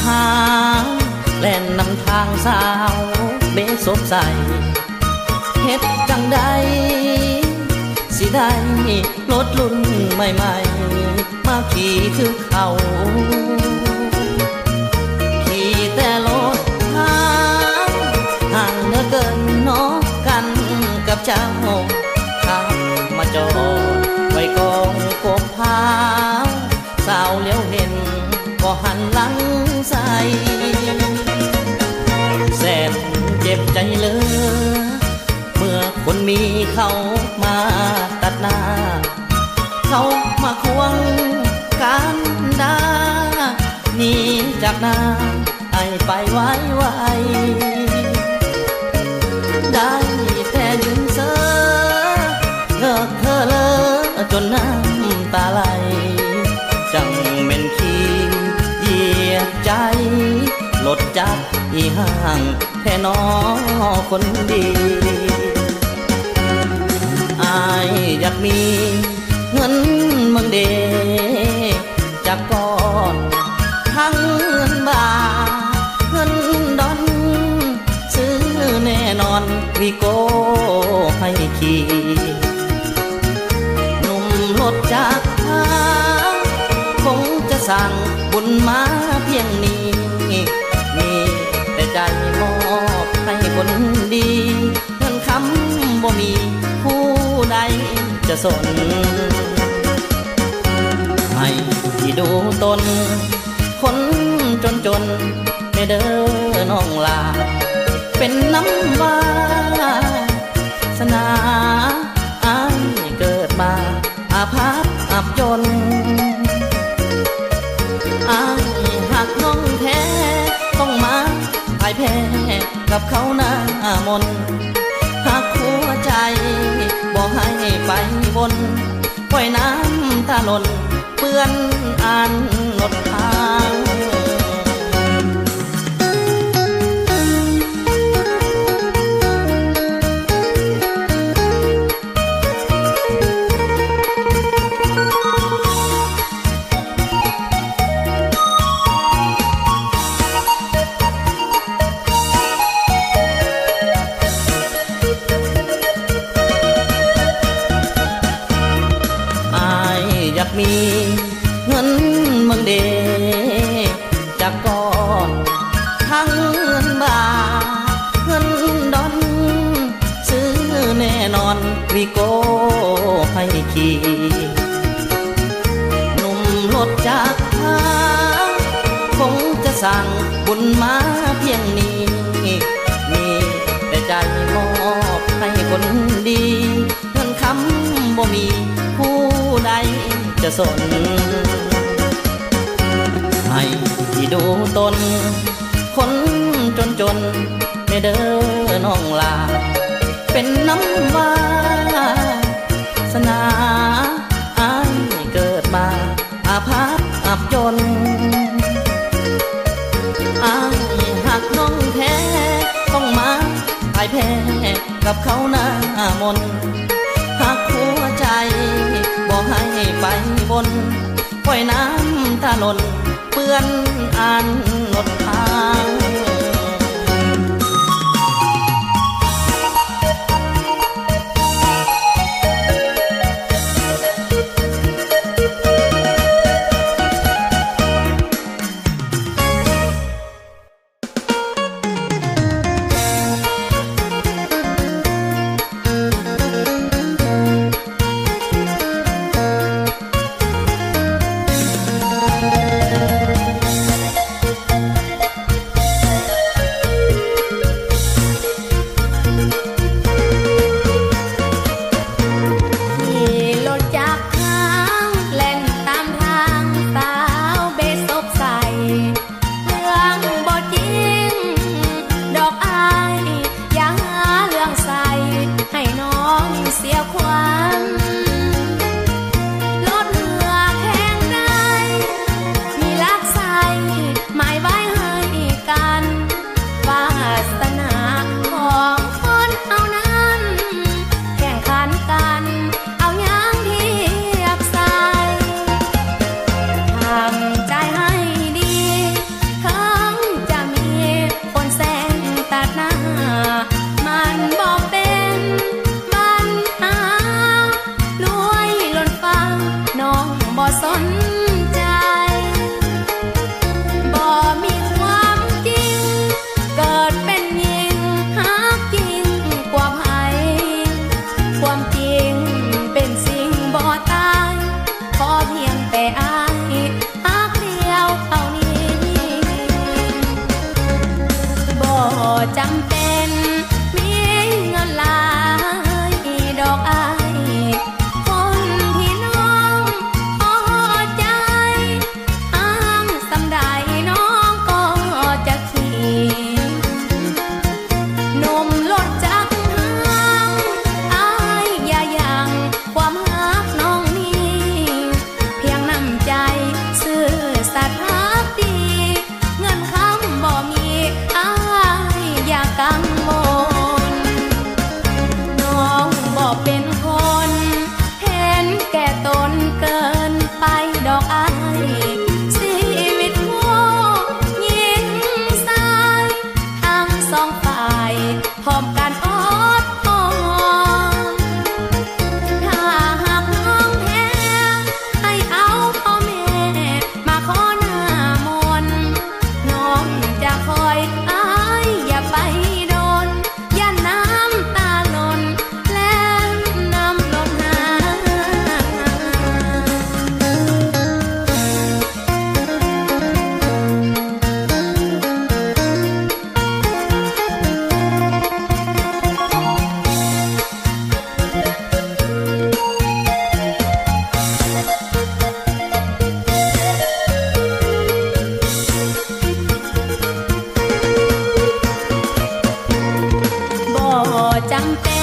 หางแล่นนำทางสาวเบสบใสเฮ็ดจังใดสิได้รถรุ่นใหม่ๆมาขี่คือเขาขี่แต่รถห่างเหลือเกินเนาะกันกับเจ้าขับมาจอดไว้กองกบพาสาวเลี้ยวเห็นก็หันหลังใส่แสบเจ็บใจเลยเมื่อคนมีเขามาตัดหน้าเขามาควงกันดาหนีจากหน้าไอไปไว้ได้แต่ยืนเซ่อเลิกเธอเลยจนน้ำตาไหลจังเม่นขี้เหยียบใจรถจักรอีห่างแค่น้อคนดีอายอยากมีเงินเมืองเดจากก่อนทั้งเงินบาทเงินดอนซื้อแน่นอนวีโก้ให้ขี่หนุ่มรถจักรคงจะสั่งบุญมาเพียงนี้มีแต่ใจมอบให้คนดีเงินคำบ่มีผู้ใดจะสนให้ที่ดูตนคนจนไม่เด้อน้องลาเป็นน้ำวาสนาอายเกิดมาอาภัพอับจนอายหักน้องแท้ต้องมาพ่ายแพ้กับเขาหน้ามนหักหัวใจบอกให้ไปบนปล่อยน้ำตาหล่นเปื้อนอ่านหนดทางอยากมีเงินเมืองเดจากก่อนทั้งเงินบาทเงินดอนซื้อแน่นอนวีโก้ให้ขี่หนุ่มรถจักรคงจะสั่งบุญมาเพียงนี้มีแต่ใจมอบให้คนดีเงินคำบ่มีผู้ใดจะสนให้ที่ดูตนคนจนไม่เด้อน้องลาเป็นน้ำวาสนาอายเกิดมาอาภัพอับจนอายหักน้องแท้ต้องมาพ่ายแพ้กับเขาหน้ามนหักหัวใจบอกให้ไปบนปล่อยน้ำตาหล่นเปื้อนอ่านหนดทาง จำเป็น